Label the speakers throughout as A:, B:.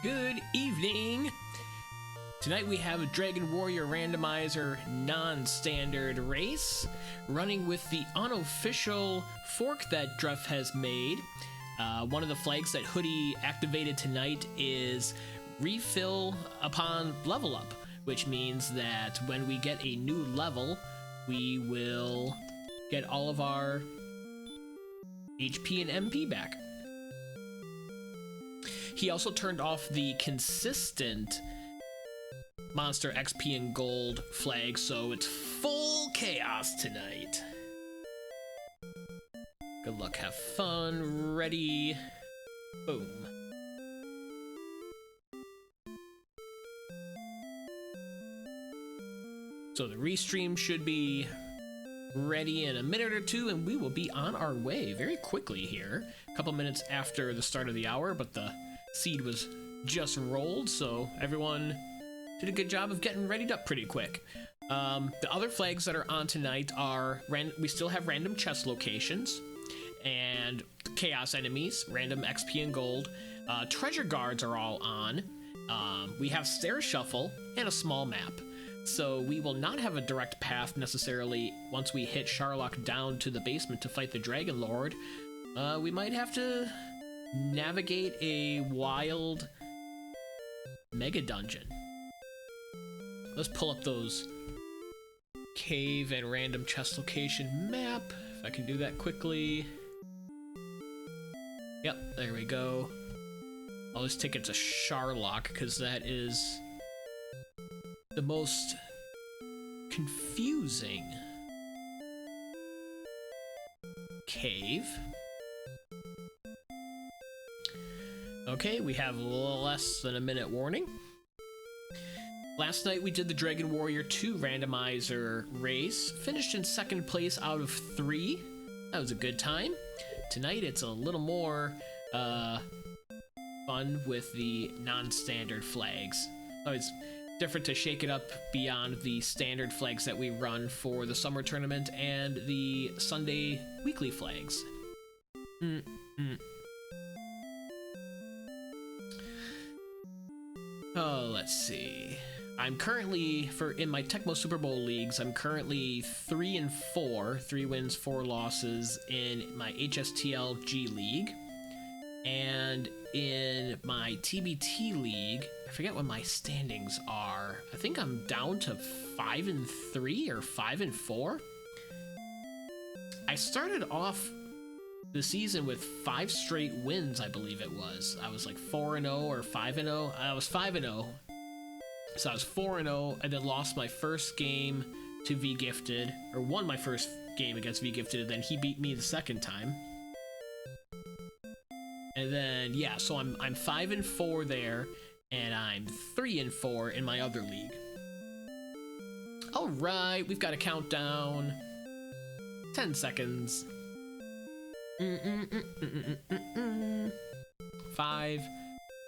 A: Good evening! Tonight we have a Dragon Warrior Randomizer non-standard race, running with the unofficial fork that Druff has made. One of the flags that Hoodie activated tonight is refill upon level up, which means that when we get a new level, we will get all of our HP and MP back. He also turned off the consistent monster XP and gold flag, so it's full chaos tonight. Good luck, have fun, ready, boom. So the restream should be ready in a minute or two, and we will be on our way very quickly here. A couple minutes after the start of the hour, but the seed was just rolled, so everyone did a good job of getting readied up pretty quick. The other flags that are on tonight are, we still have random chest locations, and chaos enemies, random XP and gold. Treasure guards are all on. We have stair shuffle and a small map. So we will not have a direct path necessarily once we hit Charlock down to the basement to fight the Dragonlord. We might have to navigate a wild mega dungeon. Let's pull up those cave and random chest location map, if I can do that quickly. Yep, there we go. I'll just take it to Charlock, because that is the most confusing cave. Okay, we have less than a minute warning. Last night we did the Dragon Warrior 2 randomizer race, finished in second place out of 3. That was a good time. Tonight it's a little more fun with the non-standard flags. Always different to shake it up beyond the standard flags that we run for the summer tournament and the Sunday weekly flags. Oh, let's see. I'm currently, in my Tecmo Super Bowl leagues, I'm currently 3-4, 3 wins, 4 losses in my HSTL G League. And in my TBT League, I forget what my standings are. I think I'm down to 5-3 or 5-4. I started off the season with 5 straight wins, I believe it was. I was like 4-0 or 5-0. I was 5-0. So I was 4-0 and then lost my first game to V Gifted, or won my first game against V Gifted, and then he beat me the second time. And then, yeah, so I'm 5-4 there, and I'm 3-4 in my other league. All right, we've got a countdown. 10 seconds. 5,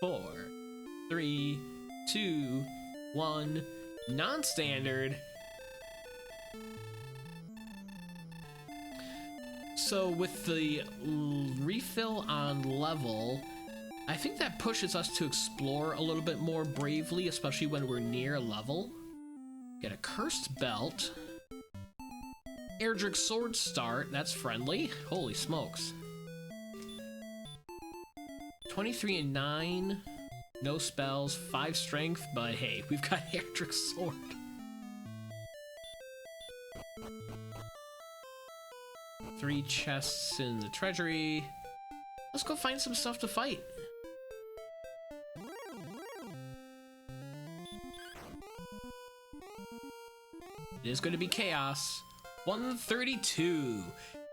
A: 4, 3, 2, 1. Non-standard. So with the refill on level, I think that pushes us to explore a little bit more bravely, especially when we're near a level. Get a cursed belt. Erdrick sword start, that's friendly. Holy smokes. 23 and 9, no spells, 5 strength, but hey, we've got Erdrick sword. Three chests in the treasury. Let's go find some stuff to fight. It is going to be chaos. 132.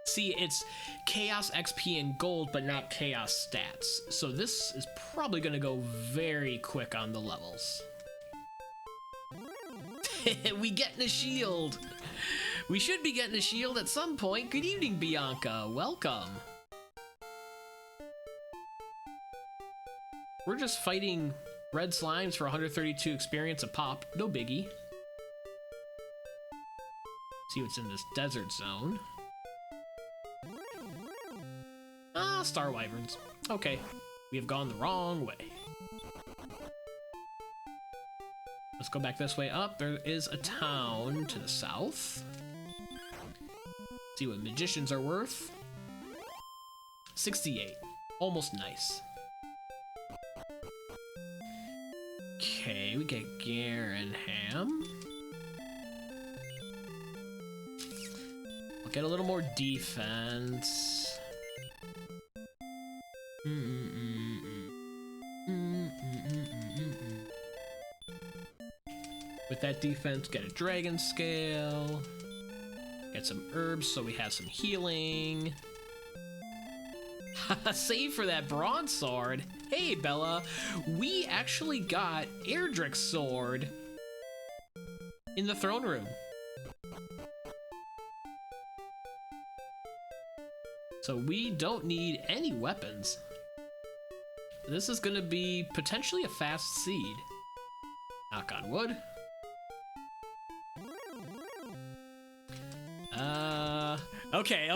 A: See, it's chaos XP and gold, but not chaos stats. So this is probably going to go very quick on the levels. We getting a shield. We should be getting a shield at some point. Good evening, Bianca. Welcome. We're just fighting red slimes for 132 experience a pop. No biggie. See what's in this desert zone. Ah, star wyverns. Okay, we have gone the wrong way. Let's go back this way up. There is a town to the south. See what magicians are worth. 68. Almost nice. Okay, we get Garenham. We'll get a little more defense. With that defense, get a dragon scale. Get some herbs so we have some healing. Save for that broadsword. Hey, Bella, we actually got Erdrick's sword in the throne room. So we don't need any weapons. This is gonna be potentially a fast seed. Knock on wood. Okay.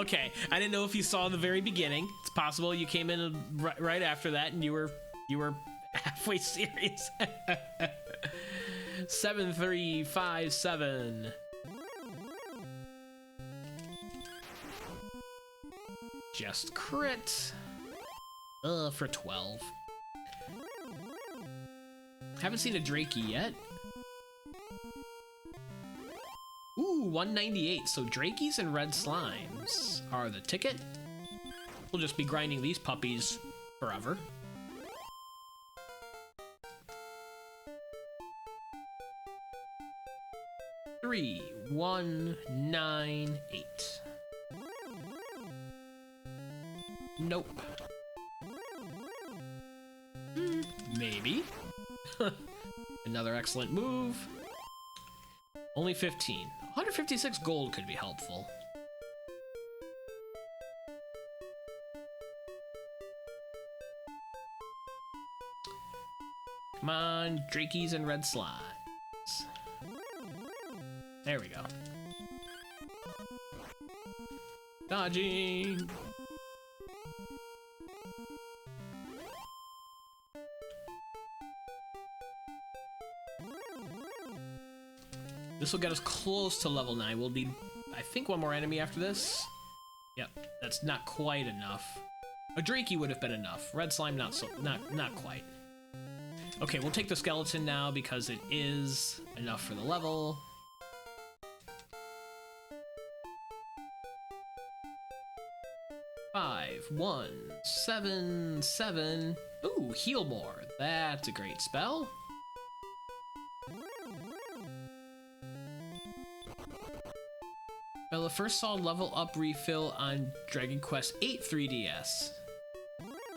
A: I didn't know if you saw the very beginning. It's possible you came in right after that and you were halfway serious. 7357. Just crit. For 12. Haven't seen a Drakey yet. Ooh, 198. So Drakeys and red slimes are the ticket. We'll just be grinding these puppies forever. Three, 1, 9, 8. Nope. Maybe. Another excellent move. Only 15. 156 gold could be helpful. Come on, Drakeys and red slimes. There we go. Dodging. This will get us close to level 9. We'll need, I think, one more enemy after this. Yep, that's not quite enough. A Drakey would have been enough. Red slime, not quite. Okay, we'll take the skeleton now because it is enough for the level. Five, 1, 7, 7. Ooh, heal more. That's a great spell. Bella first saw level up refill on Dragon Quest VIII 3DS.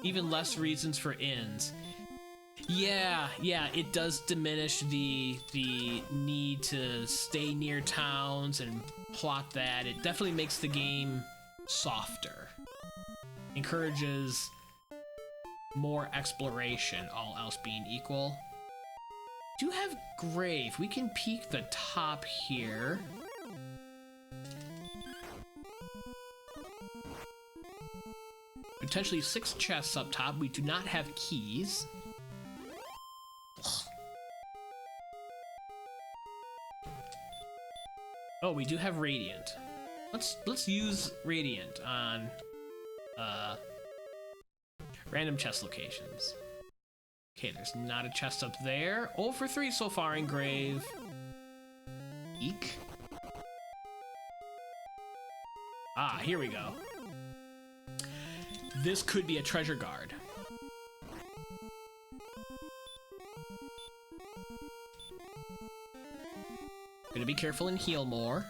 A: Even less reasons for ins. Yeah, it does diminish the need to stay near towns and plot that. It definitely makes the game softer. Encourages more exploration, all else being equal. Do have Grave. We can peek the top here. Potentially 6 chests up top. We do not have keys. Oh, we do have Radiant. Let's use Radiant on random chest locations. Okay, there's not a chest up there. 0 for 3 so far in Grave. Eek. Ah, here we go. This could be a treasure guard. Gonna be careful and heal more.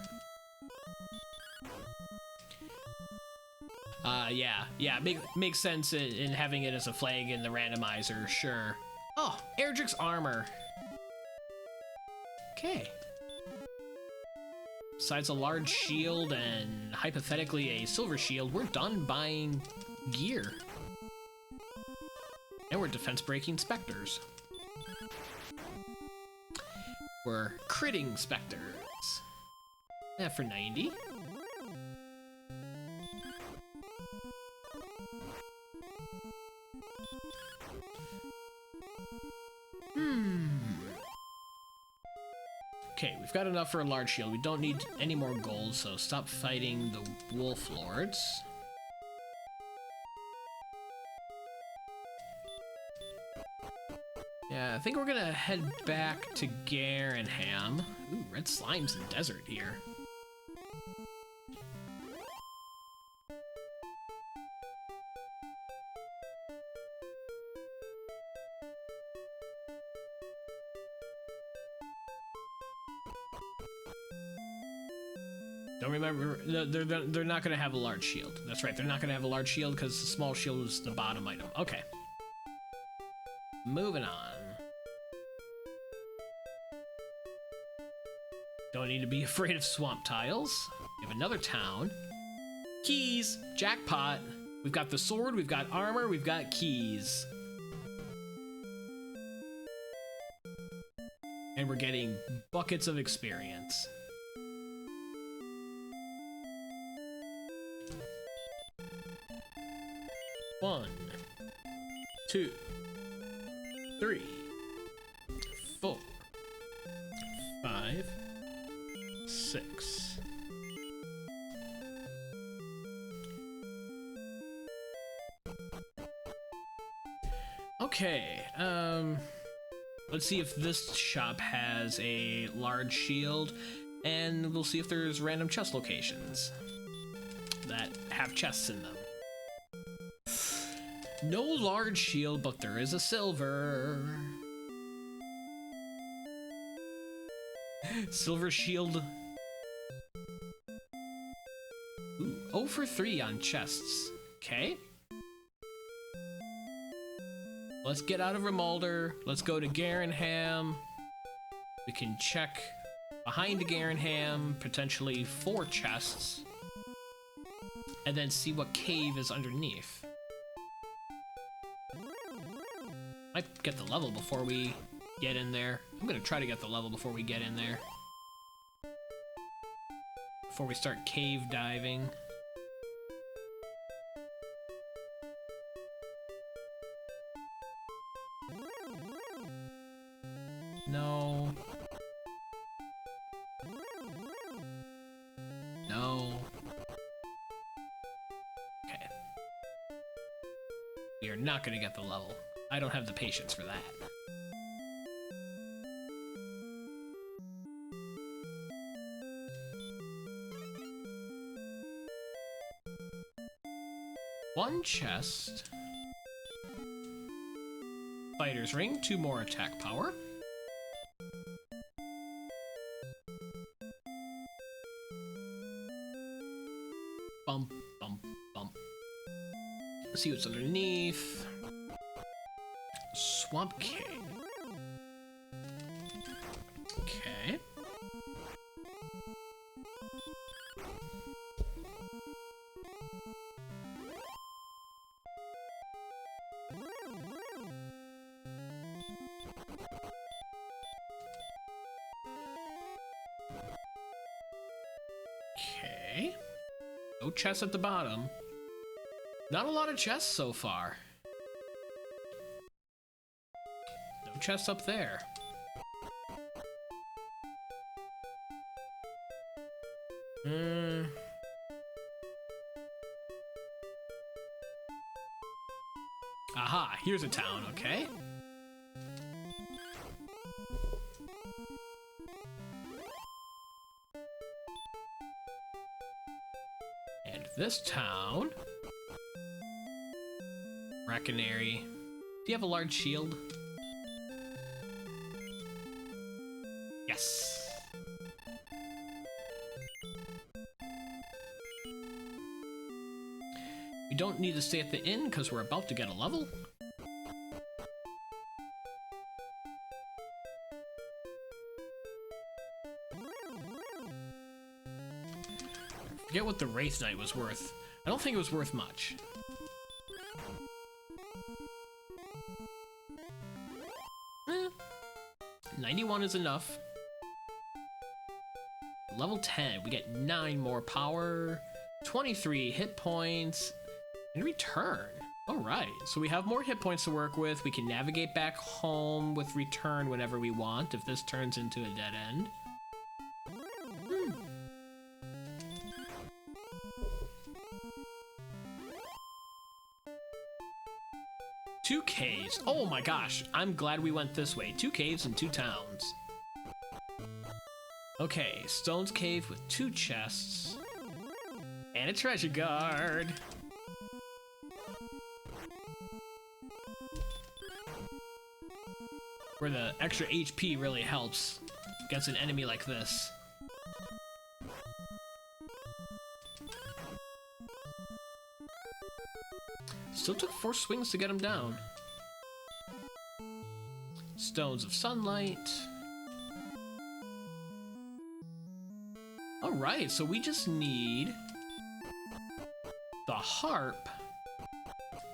A: Yeah, makes sense in having it as a flag in the randomizer, sure. Oh, Erdrick's armor. Okay. Besides a large shield and hypothetically a silver shield, we're done buying gear. And we're defense breaking specters. We're critting specters. Yeah, for 90. Okay, we've got enough for a large shield. We don't need any more gold, so stop fighting the wolf lords. Yeah, I think we're gonna head back to Garenham. Ooh, red slimes in the desert here. Don't remember, they're not gonna have a large shield. That's right, they're not gonna have a large shield because the small shield is the bottom item. Okay. Moving on. Don't need to be afraid of swamp tiles. We have another town. Keys! Jackpot! We've got the sword, we've got armor, we've got keys. And we're getting buckets of experience. One, 2, 3, 4, 5, 6. Okay, let's see if this shop has a large shield, and we'll see if there's random chest locations that have chests in them. No large shield, but there is a silver. Silver shield. Ooh, 0 for 3 on chests. Okay. Let's get out of Remulder. Let's go to Garenham. We can check behind Garenham, potentially 4 chests. And then see what cave is underneath. Might get the level before we get in there. I'm gonna try to get the level before we get in there. Before we start cave diving. No. No. Okay. We are not gonna get the level. I don't have the patience for that. One chest. Fighter's ring, 2 more attack power. Bump, bump, bump. Let's see what's underneath. Swamp cave. Okay. Okay. No chests at the bottom. Not a lot of chests so far. No chests up there. Aha, here's a town, okay. And this town... Brackenary. Do you have a large shield? Yes. We don't need to stay at the inn because we're about to get a level. Forget what the Wraith Knight was worth. I don't think it was worth much. Eh, 91 is enough. Level 10, we get 9 more power, 23 hit points, and return. Alright, so we have more hit points to work with. We can navigate back home with return whenever we want if this turns into a dead end. caves. Oh my gosh, I'm glad we went this way. 2 caves and 2 towns. Okay, Stone's Cave with 2 chests. And a treasure guard. Where the extra HP really helps against an enemy like this. Still took 4 swings to get him down. Stones of Sunlight. Alright, so we just need the harp,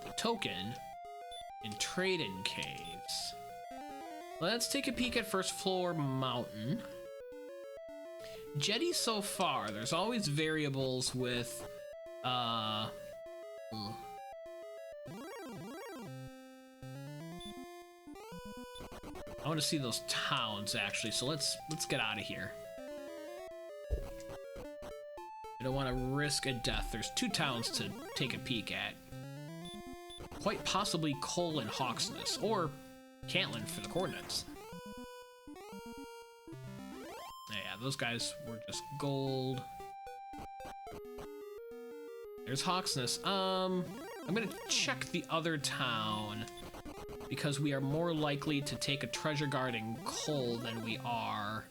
A: the token, and trade-in caves. Let's take a peek at first floor mountain. Jetty so far, there's always variables with, I want to see those towns actually, so let's get out of here. I don't want to risk a death. There's 2 towns to take a peek at. Quite possibly Cole and Hawksness, or Cantlin for the coordinates. Yeah, those guys were just gold. There's Hawksness. I'm gonna check the other town because we are more likely to take a treasure guard in Cole than we are.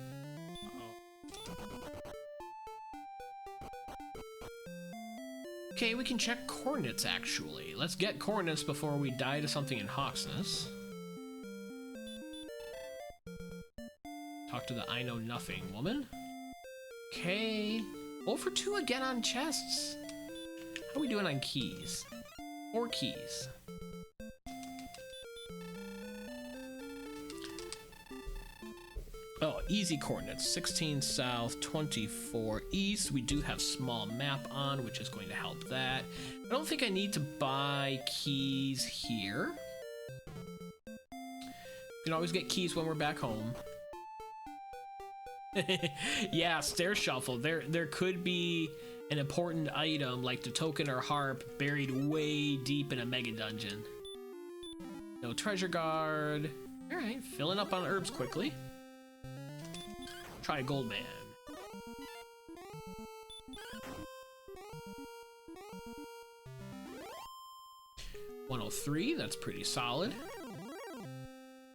A: Okay, we can check coordinates actually. Let's get coordinates before we die to something in Hawksness. Talk to the I know nothing woman. Okay. 0 for 2 again on chests. How are we doing on keys? 4 keys. Oh, easy coordinates. 16 south, 24 east. We do have small map on, which is going to help that. I don't think I need to buy keys here. You can always get keys when we're back home. Yeah, stair shuffle. There could be an important item like the token or harp buried way deep in a mega dungeon. No treasure guard. All right, filling up on herbs quickly. Try a gold man. $103, that's pretty solid.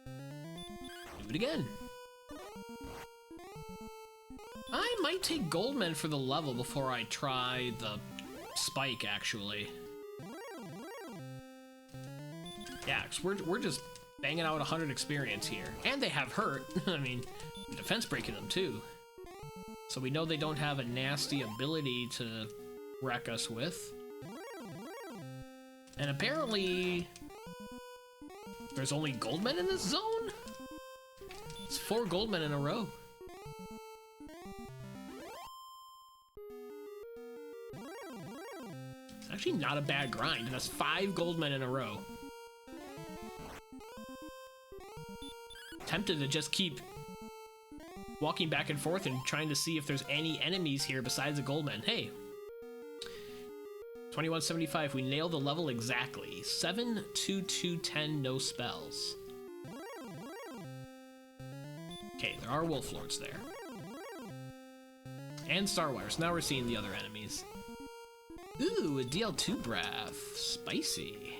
A: Do it again. I might take Goldman for the level before I try the spike, actually. Yeah, cause we're just banging out 100 experience here. And they have hurt. I mean, defense breaking them too. So we know they don't have a nasty ability to wreck us with. And apparently there's only Goldmen in this zone? It's 4 Goldmen in a row. It's actually not a bad grind. That's 5 Goldmen in a row. Tempted to just keep walking back and forth and trying to see if there's any enemies here besides the Goldmen. Hey, 2175, we nailed the level exactly. 7, 2, 2, 10, no spells. Okay, there are Wolf Lords there. And Star Wires. Now we're seeing the other enemies. Ooh, a DL2 breath. Spicy.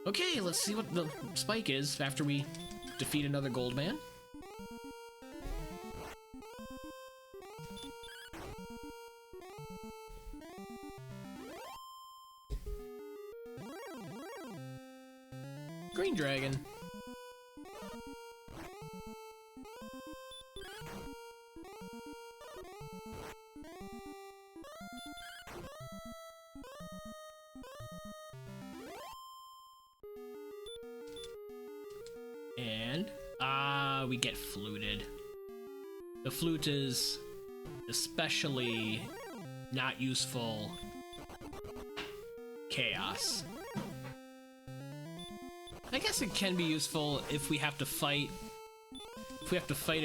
A: Okay, let's see what the spike is after we defeat another gold man. Green dragon. And, we get fluted. The flute is especially not useful chaos. I guess it can be useful if we have to fight a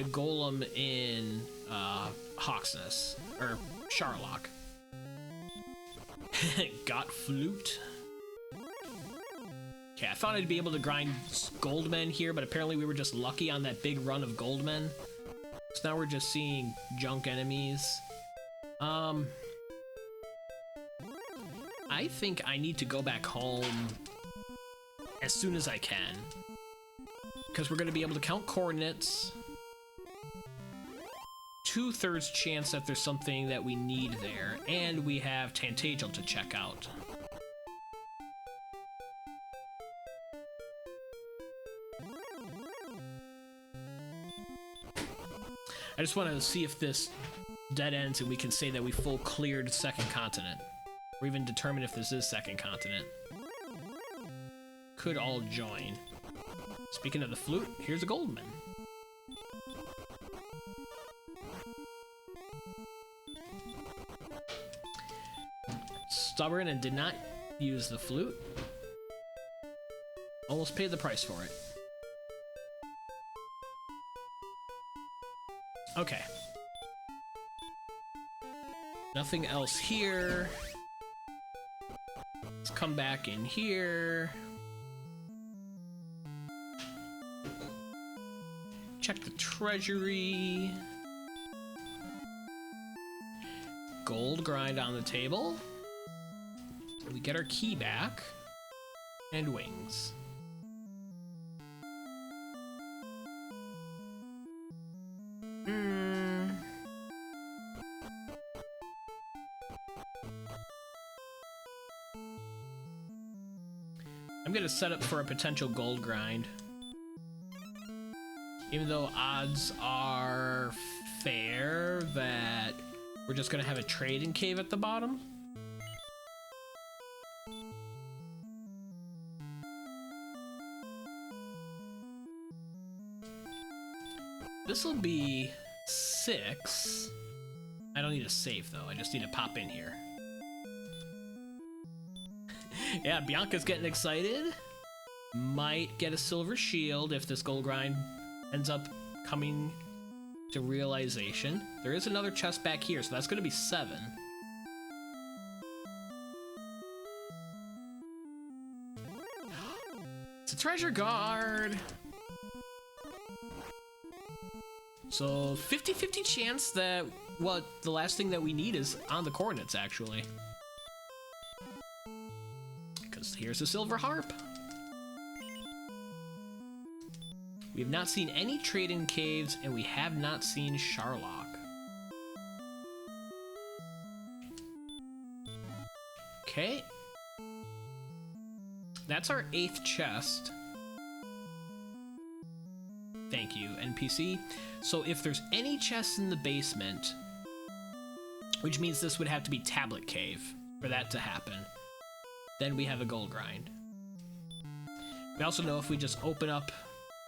A: golem in Hawksness or Charlock. Got flute. Okay, I thought I'd be able to grind goldmen here, but apparently we were just lucky on that big run of goldmen. So now we're just seeing junk enemies. I think I need to go back home as soon as I can, because we're going to be able to count coordinates. 2/3 chance that there's something that we need there, and we have Tantagel to check out. I just want to see if this dead ends and we can say that we full cleared second continent, or even determine if this is second continent. Could all join. Speaking of the flute, here's a goldman. Stubborn and did not use the flute. Almost paid the price for it. Okay. Nothing else here. Let's come back in here. Check the treasury. Gold grind on the table. We get our key back. And wings. I'm gonna set up for a potential gold grind. Even though odds are fair that we're just gonna have a trading cave at the bottom. This'll be 6. I don't need a save though, I just need to pop in here. Yeah, Bianca's getting excited. Might get a silver shield if this gold grind ends up coming to realization. There is another chest back here, so that's going to be 7. It's a treasure guard. So 50-50 chance that the last thing that we need is on the coordinates, actually. Here's a Silver Harp. We have not seen any trading caves, and we have not seen Charlock. Okay. That's our 8th chest. Thank you, NPC. So if there's any chests in the basement, which means this would have to be Tablet Cave for that to happen, then we have a gold grind. We also know if we just open up...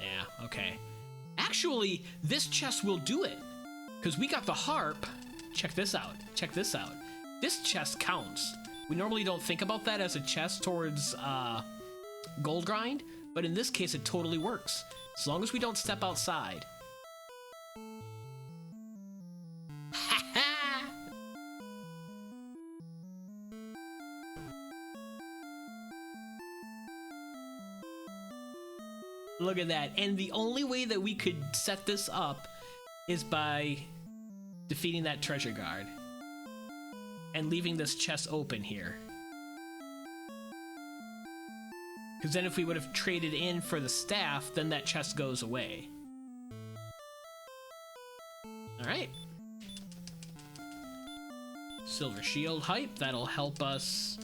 A: Yeah, okay. Actually, this chest will do it, because we got the harp. Check this out. Check this out. This chest counts. We normally don't think about that as a chest towards gold grind, but in this case it totally works. As long as we don't step outside. Look at that. And the only way that we could set this up is by defeating that treasure guard and leaving this chest open here. Because then if we would have traded in for the staff, then that chest goes away. Alright. Silver shield hype. That'll help us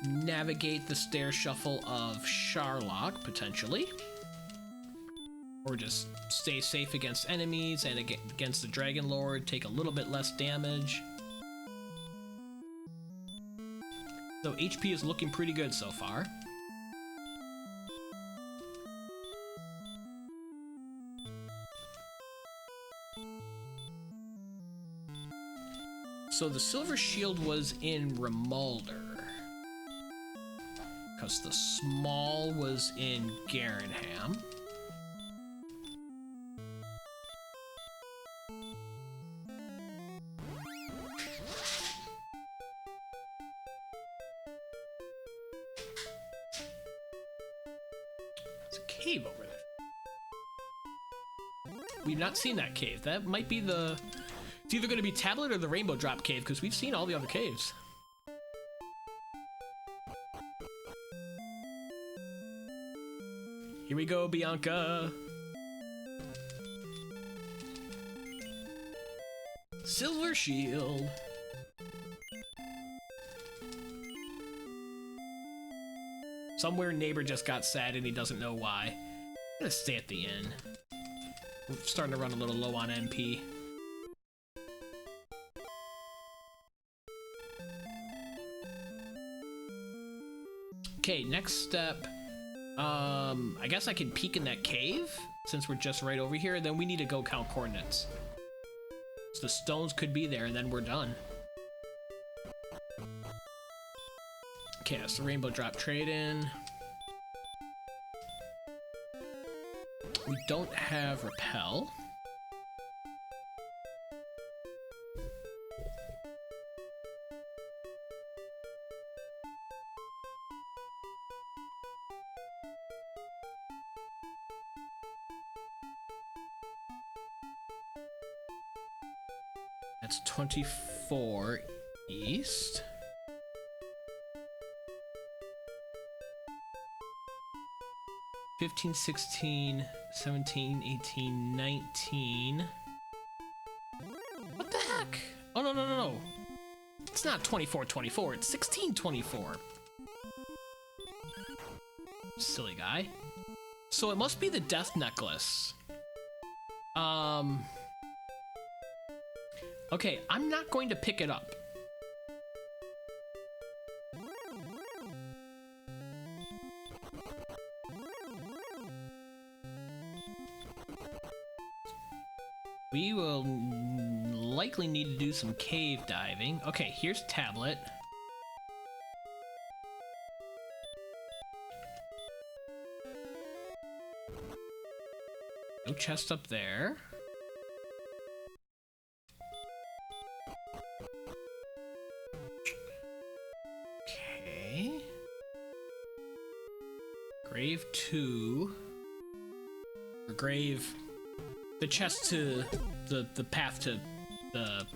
A: navigate the stair shuffle of Charlock, potentially. Or just stay safe against enemies and against the Dragonlord, take a little bit less damage. So HP is looking pretty good so far. So the silver shield was in Remulder, because the small was in Garenham. cave over there. We've not seen that cave. That might be the... It's either going to be Tablet or the Rainbow Drop Cave, because we've seen all the other caves. Here we go, Bianca. Silver shield. Somewhere neighbor just got sad and he doesn't know why. I'm gonna stay at the inn. We're starting to run a little low on MP. Okay, next step. I guess I can peek in that cave since we're just right over here. Then we need to go count coordinates. So the stones could be there and then we're done. Okay, that's the Rainbow Drop trade-in. We don't have repel. That's 24 east. $15, $16, $17, $18, $19. What the heck? Oh, no. It's not 24, 24. It's 16, 24. Silly guy. So it must be the death necklace. Okay, I'm not going to pick it up. We will likely need to do some cave diving. Okay, here's tablet. No chest up there. Okay. Grave 2. Or grave... The chest to the path to the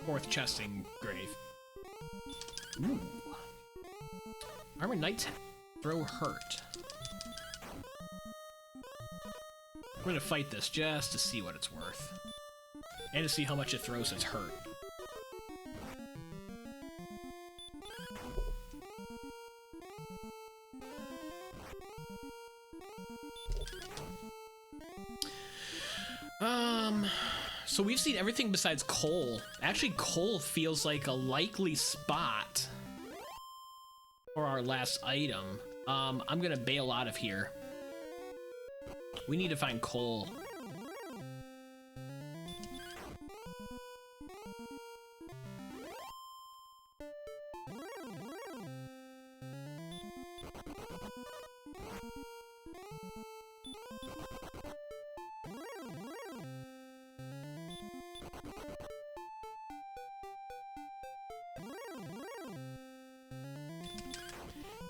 A: fourth chesting grave. Ooh. Armor Knight's throw hurt. We're gonna fight this just to see what it's worth. And to see how much it throws its hurt. So we've seen everything besides coal. Actually, coal feels like a likely spot for our last item. I'm gonna bail out of here. We need to find coal.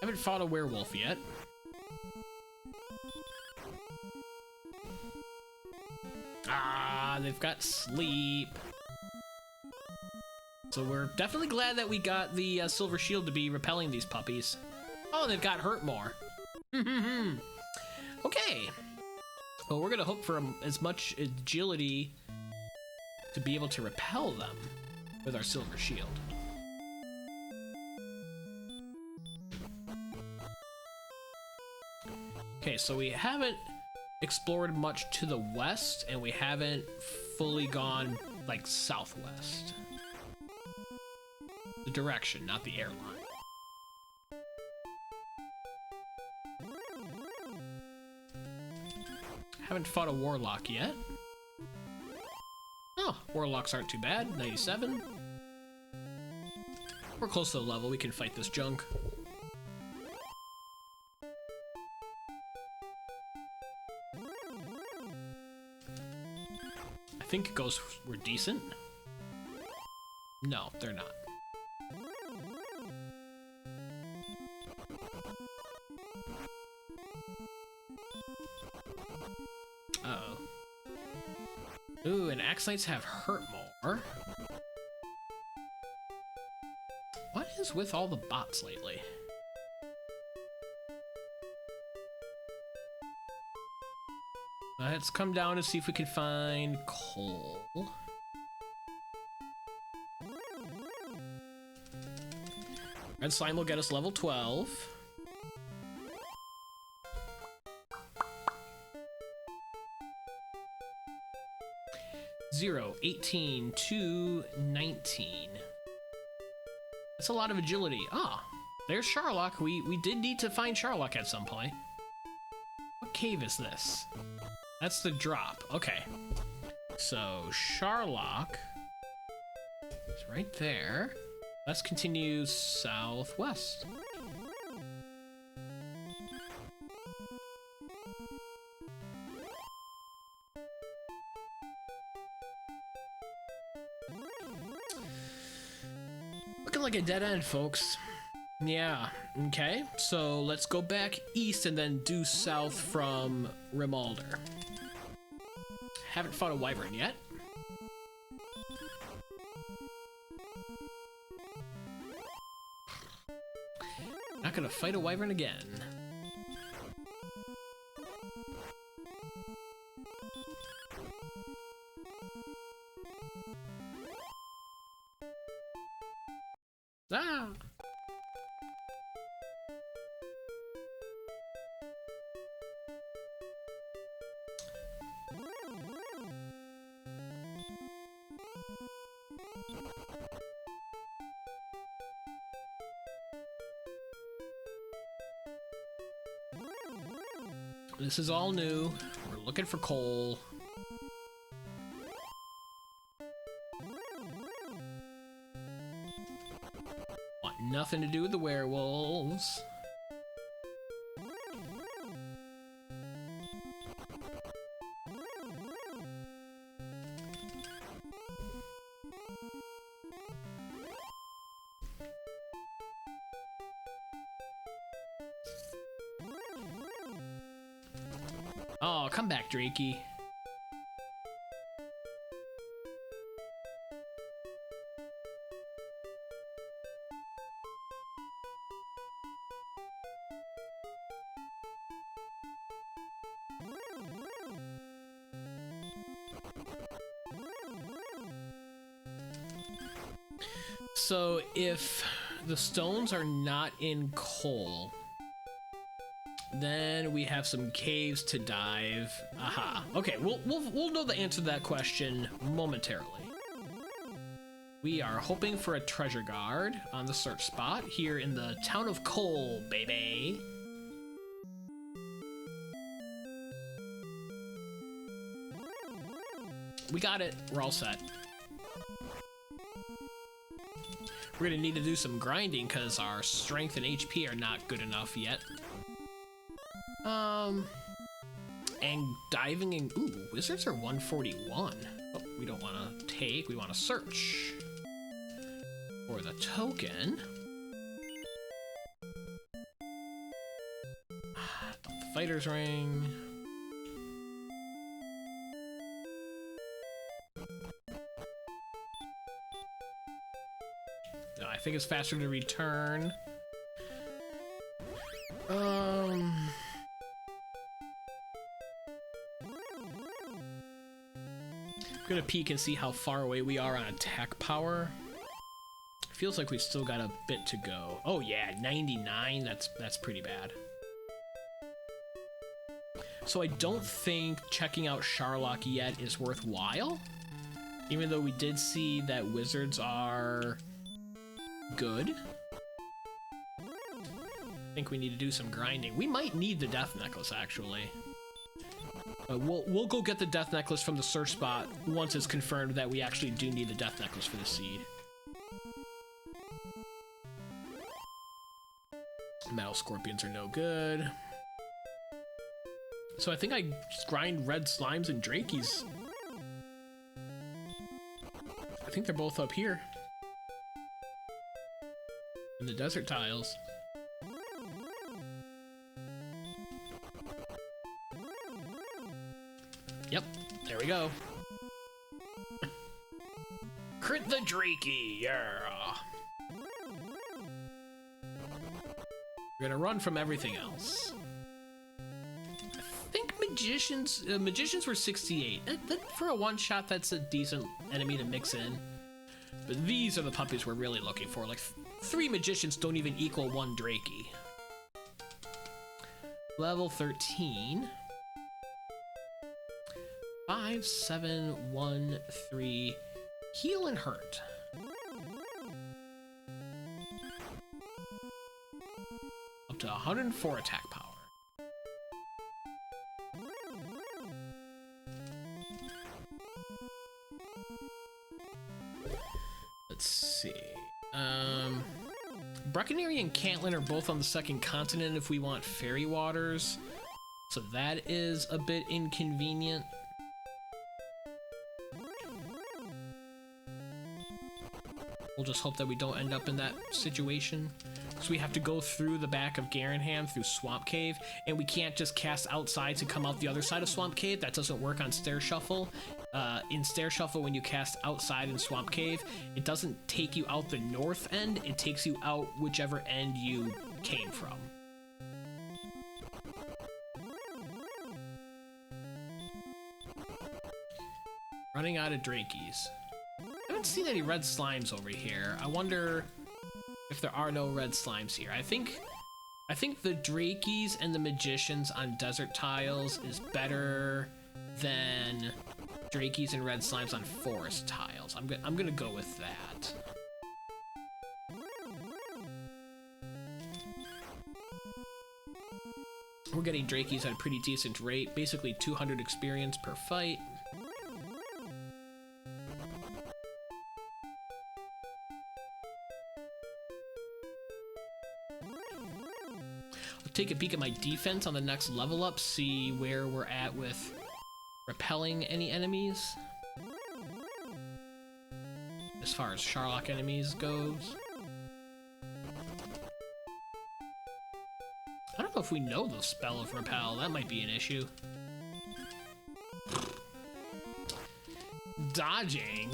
A: Haven't fought a werewolf yet. Ah, they've got sleep. So we're definitely glad that we got the silver shield to be repelling these puppies. Oh, they've got hurt more. Okay. Well, we're gonna hope for as much agility to be able to repel them with our silver shield. Okay, so we haven't explored much to the west, and we haven't fully gone, like, southwest. The direction, not the airline. Haven't fought a warlock yet. Oh, warlocks aren't too bad. 97. We're close to the level. We can fight this junk. I think ghosts were decent. No, they're not. Uh-oh. Ooh, and Axe Knights have hurt more. What is with all the bots lately? Let's come down and see if we can find coal. Red slime will get us level 12. Zero, 18 to 19. That's a lot of agility. Ah, there's Charlock. We did need to find Charlock at some point. What cave is this? That's the drop. Okay. So Charlock is right there. Let's continue southwest. Looking like a dead end, folks. Yeah, okay. So let's go back east and then due south from Rimalder. Haven't fought a wyvern yet. Not gonna fight a wyvern again. Ah! This is all new. We're looking for coal. Want nothing to do with the werewolves. Oh, come back, Drakey. So if the stones are not in coal, then we have some caves to dive. Aha. Okay, we'll know the answer to that question momentarily. We are hoping for a treasure guard on the search spot here in the town of Coal, baby. We got it. We're all set. We're gonna need to do some grinding because our strength and HP are not good enough yet. And diving in. Ooh, wizards are 141. Oh, we don't want to take, we want to search for the token. The fighter's ring. No, I think it's faster to return. I'm gonna peek and see how far away we are on attack power. Feels like we've still got a bit to go. Oh yeah, 99, that's pretty bad. So I don't think checking out Charlock yet is worthwhile. Even though we did see that wizards are good. I think we need to do some grinding. We might need the death necklace actually. We'll go get the death necklace from the search spot once it's confirmed that we actually do need the death necklace for the seed. Metal scorpions are no good. So I think I just grind red slimes and drakeys. I think they're both up here. In the desert tiles. Yep, there we go. Crit the Drakey, yeah. We're gonna run from everything else. I think magicians were 68. For a one-shot, that's a decent enemy to mix in. But these are the puppies we're really looking for. Like, 3 magicians don't even equal 1 Drakey. Level 13. 5, 7, 1, 3. Heal and hurt. Up to 104 attack power. Let's see. Buccaneer and Cantlin are both on the second continent if we want fairy waters. So that is a bit inconvenient. We'll just hope that we don't end up in that situation. So we have to go through the back of Garanham through Swamp Cave, and we can't just cast outside to come out the other side of Swamp Cave. That doesn't work on Stair Shuffle. In Stair Shuffle, when you cast outside in Swamp Cave, it doesn't take you out the north end, it takes you out whichever end you came from. Running out of Drakeys. I haven't seen any red slimes over here. I wonder if there are no red slimes here. I think the Drakeys and the magicians on desert tiles is better than Drakeys and red slimes on forest tiles. I'm gonna go with that. We're getting Drakeys at a pretty decent rate, basically 200 experience per fight. Take a peek at my defense on the next level up, see where we're at with repelling any enemies. As far as Charlock enemies goes. I don't know if we know the spell of repel, that might be an issue. Dodging.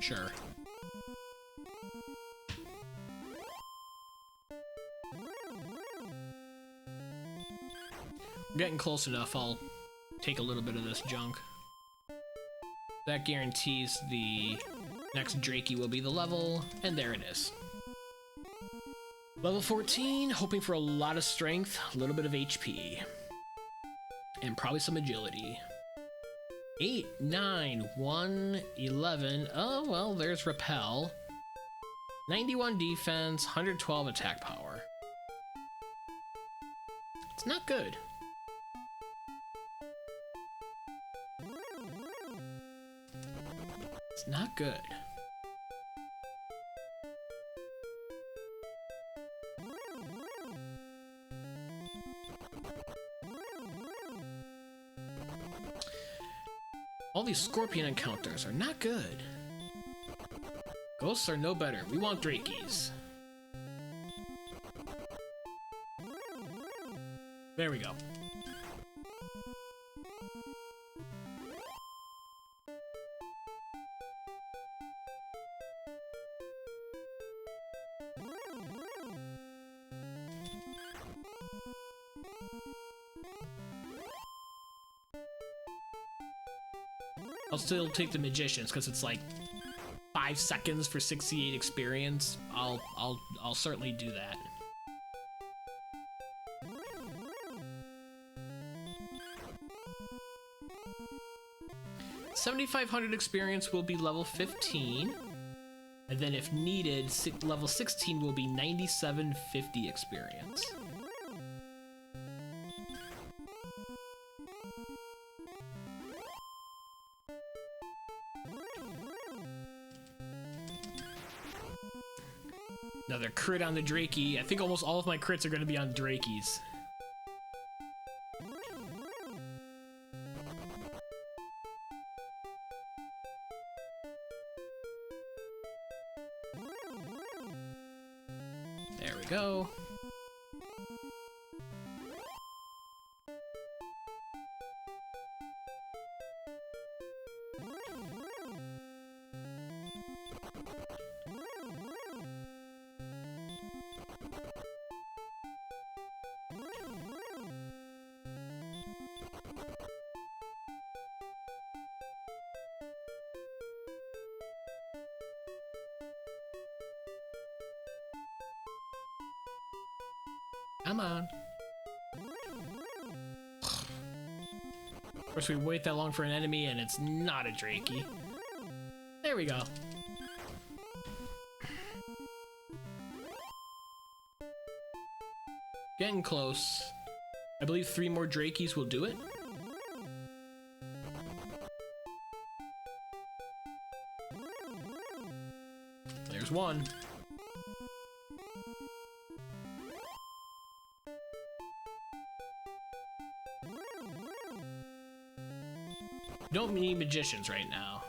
A: Sure. I'm getting close enough, I'll take a little bit of this junk. That guarantees the next Drakey will be the level, and there it is. Level 14, hoping for a lot of strength, a little bit of HP, and probably some agility. 8, 9, 1, 11. Oh, well, there's repel. 91 defense, 112 attack power. It's not good. It's not good. All these scorpion encounters are not good. Ghosts are no better. We want Drakeys. There we go. I'll still take the magicians because it's like 5 seconds for 68 experience. I'll certainly do that. $7,500 experience will be level 15, and then if needed, level 16 will be 9,750 experience. Another crit on the Drakey. I think almost all of my crits are going to be on Drakeys. There we go. Come on. Of course, we wait that long for an enemy and it's not a Drakey. There we go. Getting close. I believe 3 more Drakeys will do it. There's one. Don't need magicians right now.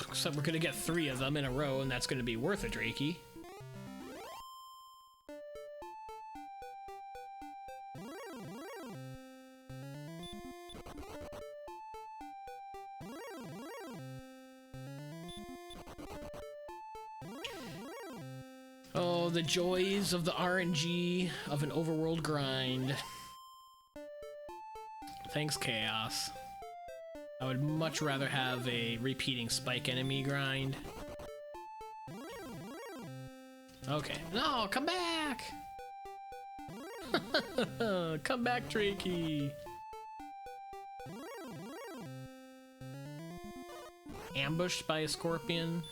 A: Except we're gonna get 3 of them in a row, and that's gonna be worth a Drakey. Oh, the joys of the RNG of an overworld grind. Thanks, Chaos. I would much rather have a repeating spike enemy grind. Okay. No, come back! Come back, Drakey! Ambushed by a scorpion.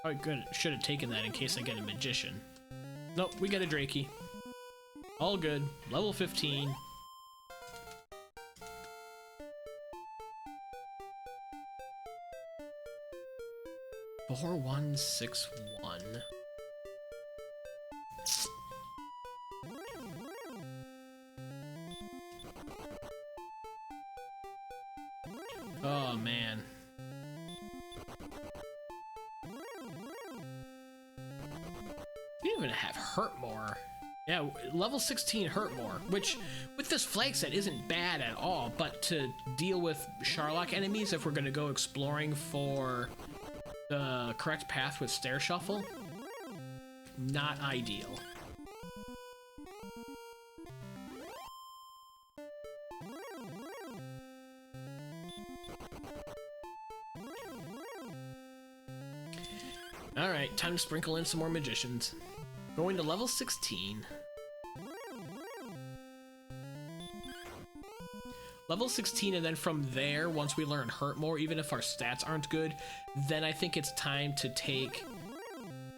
A: Oh, good. Should have taken that in case I get a magician. Nope, we get a Drakey. All good. Level 15. Four, 1, 6, 1. Oh man. You didn't even have hurt more. Yeah, level 16 hurt more, which with this flag set isn't bad at all, but to deal with Charlock enemies, if we're gonna go exploring for the correct path with stair shuffle, not ideal. Alright, time to sprinkle in some more magicians. Going to level 16. Level 16, and then from there, once we learn Hurt more, even if our stats aren't good, then I think it's time to take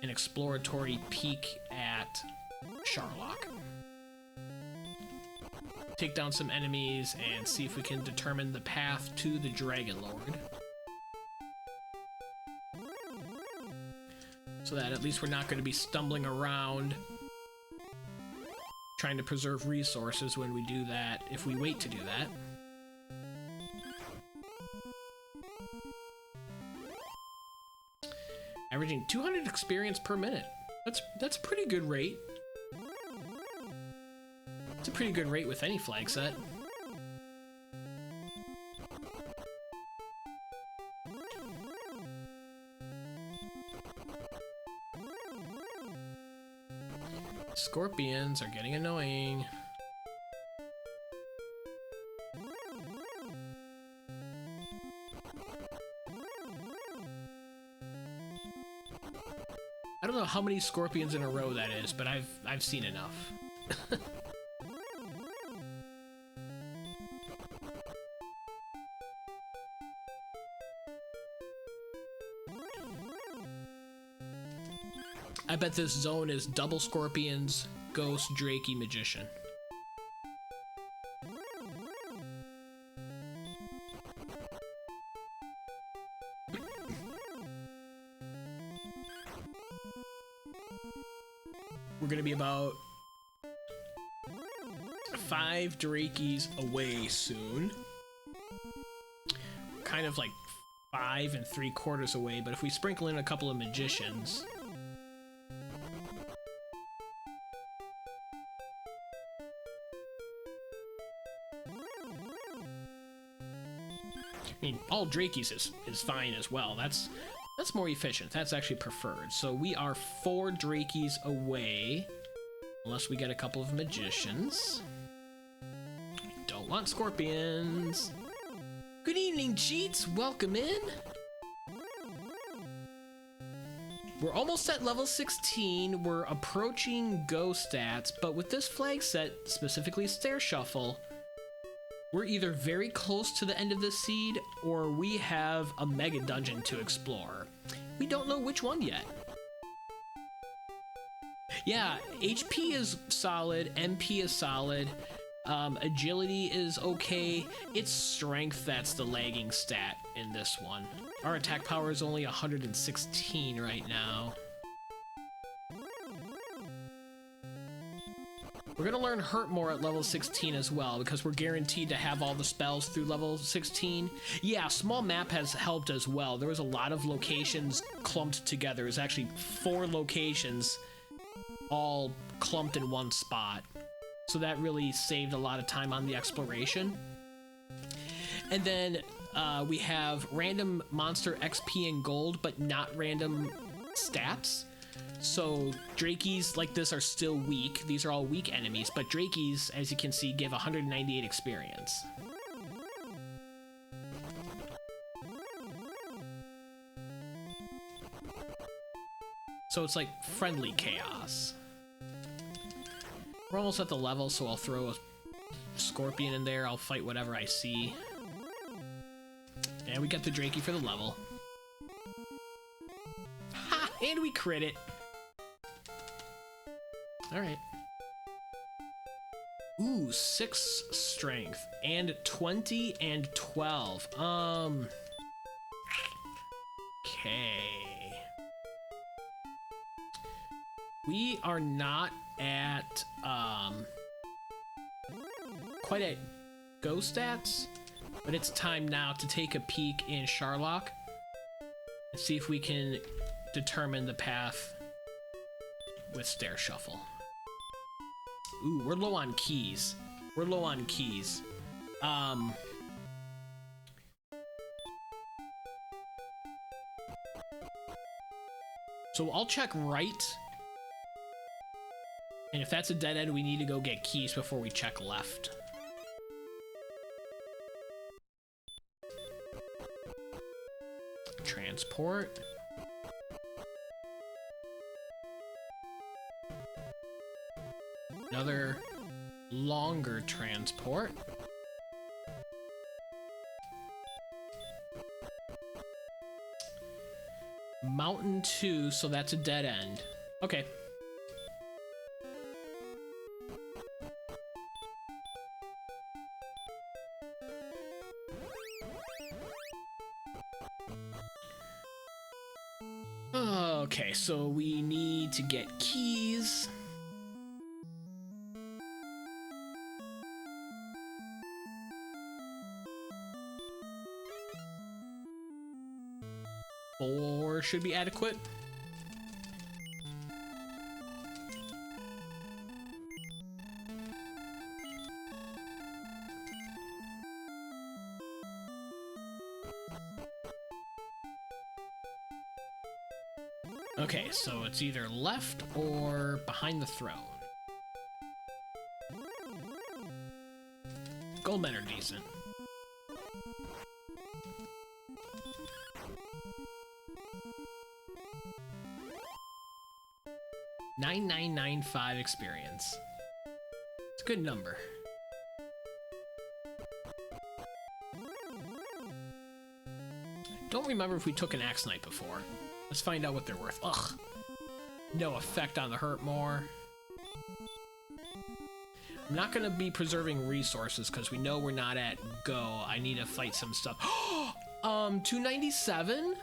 A: an exploratory peek at Charlock. Take down some enemies and see if we can determine the path to the Dragonlord. So that at least we're not going to be stumbling around trying to preserve resources when we do that, if we wait to do that. Averaging 200 experience per minute. That's a pretty good rate. It's a pretty good rate with any flag set. Scorpions are getting annoying. I don't know how many scorpions in a row that is, but I've seen enough. I bet this zone is double scorpions, ghost, Drakey, magician. We're gonna be about 5 Drakeys away soon. kind of like 5 3/4 away, but if we sprinkle in a couple of magicians... I mean, all Drakies is fine as well. That's more efficient. That's actually preferred. So we are 4 Drakies away, unless we get a couple of magicians. Don't want scorpions. Good evening, cheats. Welcome in. We're almost at level 16. We're approaching Go stats, but with this flag set, specifically Stair Shuffle, we're either very close to the end of the seed, or we have a mega dungeon to explore. We don't know which one yet. Yeah, HP is solid, MP is solid, agility is okay. It's strength that's the lagging stat in this one. Our attack power is only 116 right now. We're gonna learn Hurt more at level 16 as well, because we're guaranteed to have all the spells through level 16. Yeah, small map has helped as well. There was a lot of locations clumped together. There's actually 4 locations all clumped in one spot. So that really saved a lot of time on the exploration. And then we have random monster XP and gold, but not random stats. So Drakies like this are still weak. These are all weak enemies, but Drakies, as you can see, give 198 experience. So it's like friendly chaos. We're almost at the level, so I'll throw a scorpion in there. I'll fight whatever I see. And we got the Drakie for the level. Ha! And we crit it. Alright. Ooh, 6 strength. And 20 and 12. Okay. We are not at, quite at Go stats, but it's time now to take a peek in Charlock and see if we can determine the path with Stair Shuffle. Ooh, we're low on keys. We're low on keys. So I'll check right. And if that's a dead end, we need to go get keys before we check left. Transport. Another longer transport. Mountain 2, so that's a dead end. Okay. Okay, so we need to get keys. Four should be adequate. Okay, so it's either left or behind the throne. Goldmen are decent. $9,995 experience. It's a good number. Don't remember if we took an Axe Knight before. Let's find out what they're worth. Ugh. No effect on the hurt more. I'm not gonna be preserving resources because we know we're not at go. I need to fight some stuff. 297?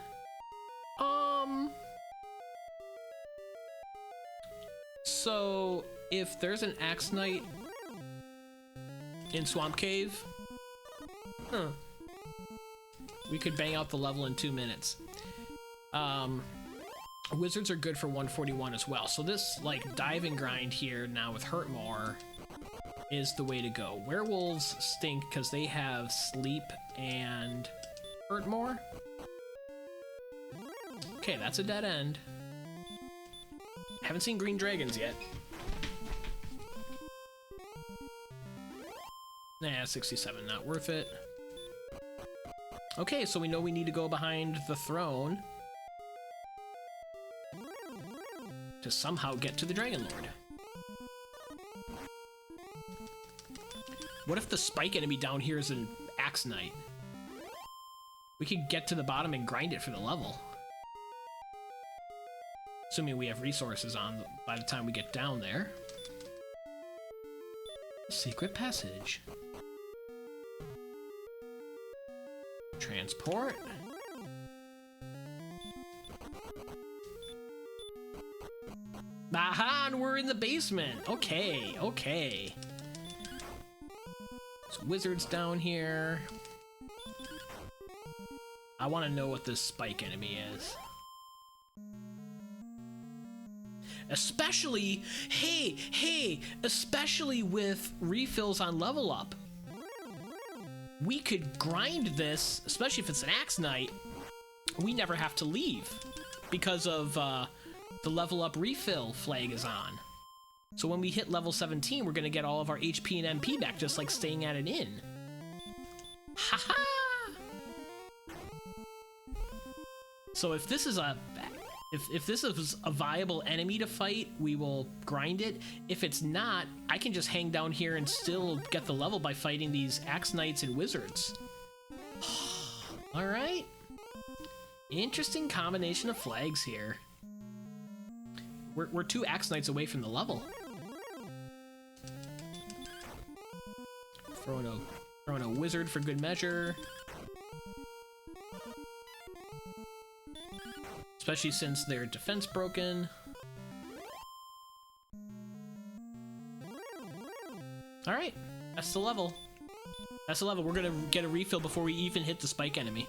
A: So if there's an Axe Knight in Swamp Cave, We could bang out the level in 2 minutes. Wizards are good for 141 as well. So this, like, dive and grind here now with Hurt More is the way to go. Werewolves stink because they have sleep and Hurt More. Okay, that's a dead end. Haven't seen green dragons yet. Nah, 67, not worth it. Okay, so we know we need to go behind the throne to somehow get to the Dragonlord. What if the spike enemy down here is an Axe Knight? We could get to the bottom and grind it for the level. Assuming we have resources on by the time we get down there. Secret passage. Transport. Aha, and we're in the basement. Okay, okay. There's wizards down here. I want to know what this spike enemy is. Especially, hey, especially with refills on level up. We could grind this, especially if it's an Axe Knight. We never have to leave because of the level up refill flag is on. So when we hit level 17, we're gonna get all of our HP and MP back, just like staying at an inn. Haha! So if this is a if this is a viable enemy to fight, we will grind it. If it's not, I can just hang down here and still get the level by fighting these Axe Knights and Wizards. Alright. Interesting combination of flags here. We're 2 Axe Knights away from the level. Throwing a Wizard for good measure. Especially since their defense broken. Alright, that's the level. That's the level. We're gonna get a refill before we even hit the spike enemy.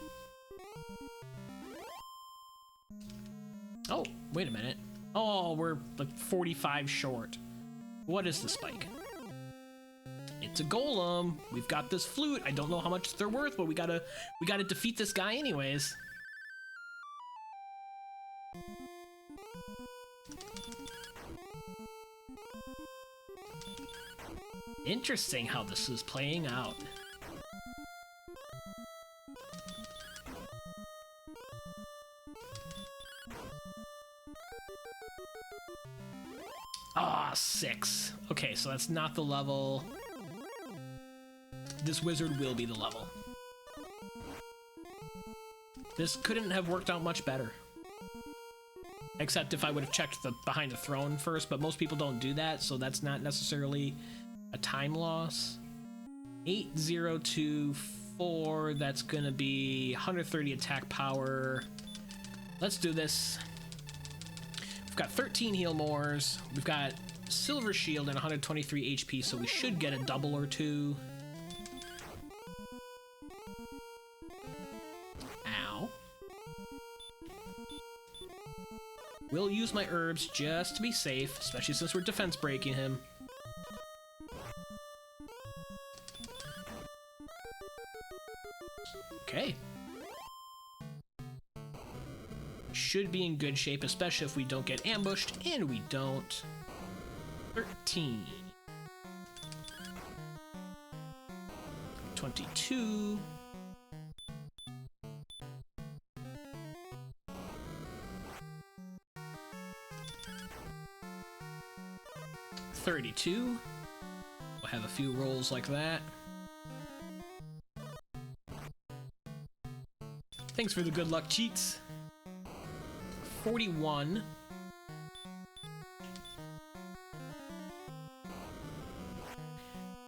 A: Oh, wait a minute. Oh, we're like 45 short. What is the spike? It's a golem. We've got this flute. I don't know how much they're worth, but we gotta defeat this guy anyways. Interesting how this is playing out. Ah, 6. Okay, so that's not the level. This wizard will be the level. This couldn't have worked out much better. Except if I would have checked the behind the throne first, but most people don't do that, so that's not necessarily a time loss. 8024, that's gonna be 130 attack power. Let's do this. We've got 13 heal mores. We've got silver shield and 123 HP, so we should get a double or two. Ow. We'll use my herbs just to be safe, especially since we're defense breaking him. Okay. Should be in good shape, especially if we don't get ambushed, and we don't. 13. 22. 32. We'll have a few rolls like that. Thanks for the good luck cheats. 41.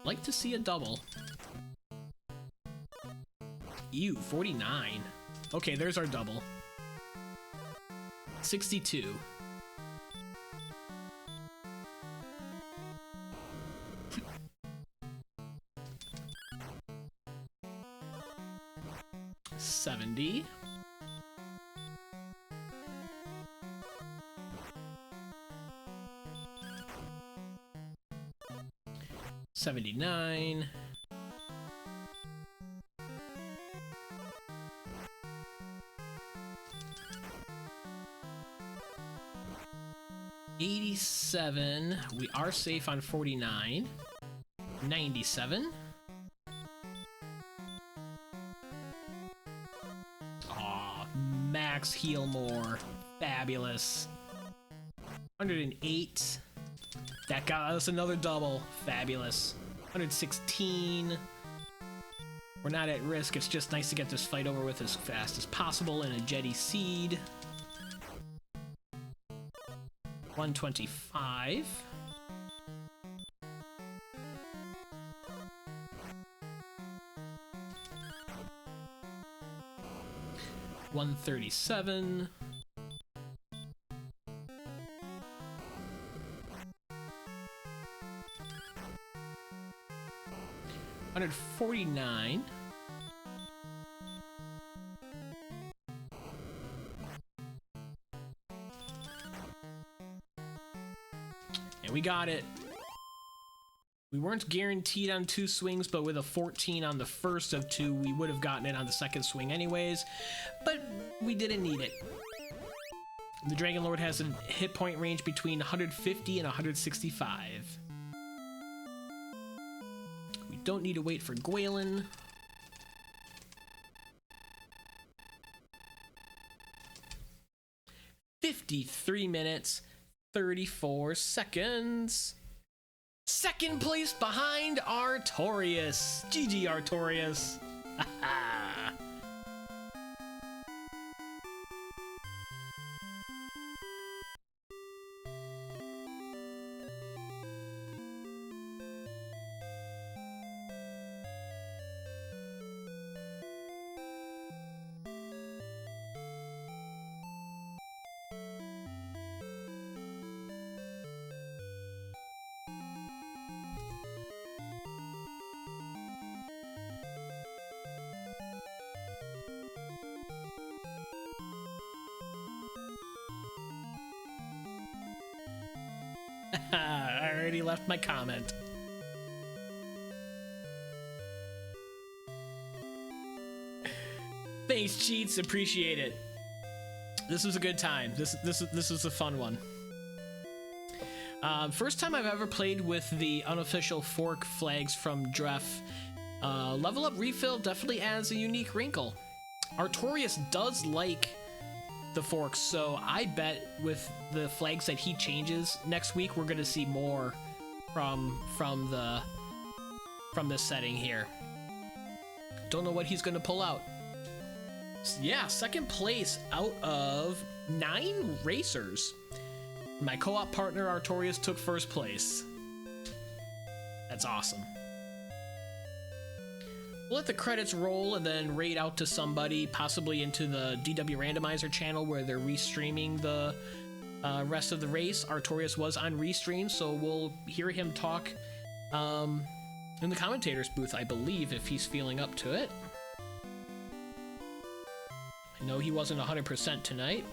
A: Like to see a double. Ew, 49. Okay, there's our double. 62. 70. $79. $87. We are safe on 49. 97. Aw, max heal more. Fabulous. 108. That got us another double. Fabulous. 116. We're not at risk. It's just nice to get this fight over with as fast as possible in a Jetty Seed. 125. $137. $149. And we got it. We weren't guaranteed on 2 swings, but with a 14 on the first of 2, we would have gotten it on the second swing anyways, but we didn't need it. The Dragonlord has a hit point range between 150 and 165. We don't need to wait for Gwaelin. $53 minutes, 34 seconds. Second place behind Artorias. GG Artorias. I already left my comment. Thanks, Cheats. Appreciate it. This was a good time. This was a fun one. First time I've ever played with the unofficial fork flags from Dref. Level up refill definitely adds a unique wrinkle. Artorias does like the forks, so I bet with the flags that he changes next week, we're gonna see more from this setting here. Don't know what he's gonna pull out. Yeah, second place out of 9 racers. My co-op partner Artorias took first place. That's awesome. We'll let the credits roll and then raid out to somebody, possibly into the DW Randomizer channel where they're restreaming the rest of the race. Artorias was on restream, so we'll hear him talk in the commentator's booth, I believe, if he's feeling up to it. I know he wasn't 100% tonight.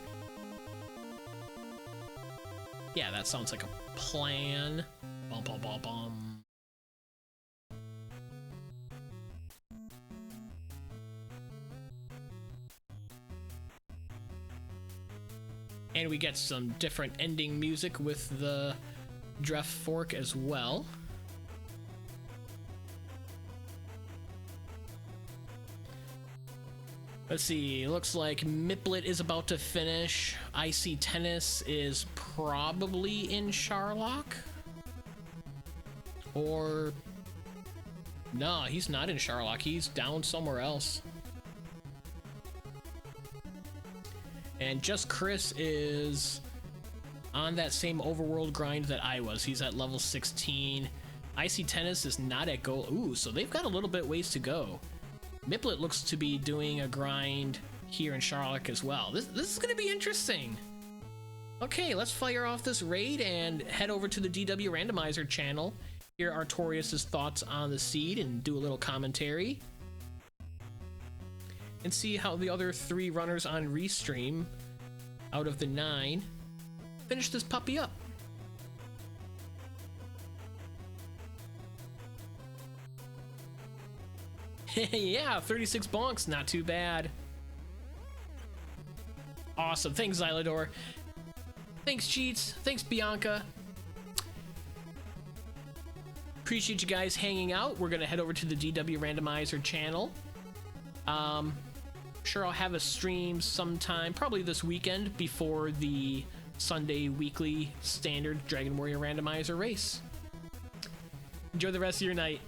A: Yeah, that sounds like a plan. Bum, bum, bum, bum. And we get some different ending music with the Dref fork as well. Let's see, looks like Miplet is about to finish. Icy Tennis is probably in Charlock. Or... no, he's not in Charlock. He's down somewhere else. And Just Chris is on that same overworld grind that I was. He's at level 16. Icy Tennis is not at goal. Ooh, so they've got a little bit ways to go. Miplet looks to be doing a grind here in Charlock as well. This is going to be interesting. Okay, let's fire off this raid and head over to the DW Randomizer channel. Hear Artorias' thoughts on the seed and do a little commentary. and see how the other 3 runners on Restream out of the 9 finish this puppy up. Yeah, 36 bonks, not too bad. Awesome, thanks Xylador. Thanks Cheats, thanks Bianca. Appreciate you guys hanging out. We're gonna head over to the DW Randomizer channel. Sure I'll have a stream sometime, probably this weekend, before the Sunday weekly standard Dragon Warrior Randomizer race. Enjoy the rest of your night.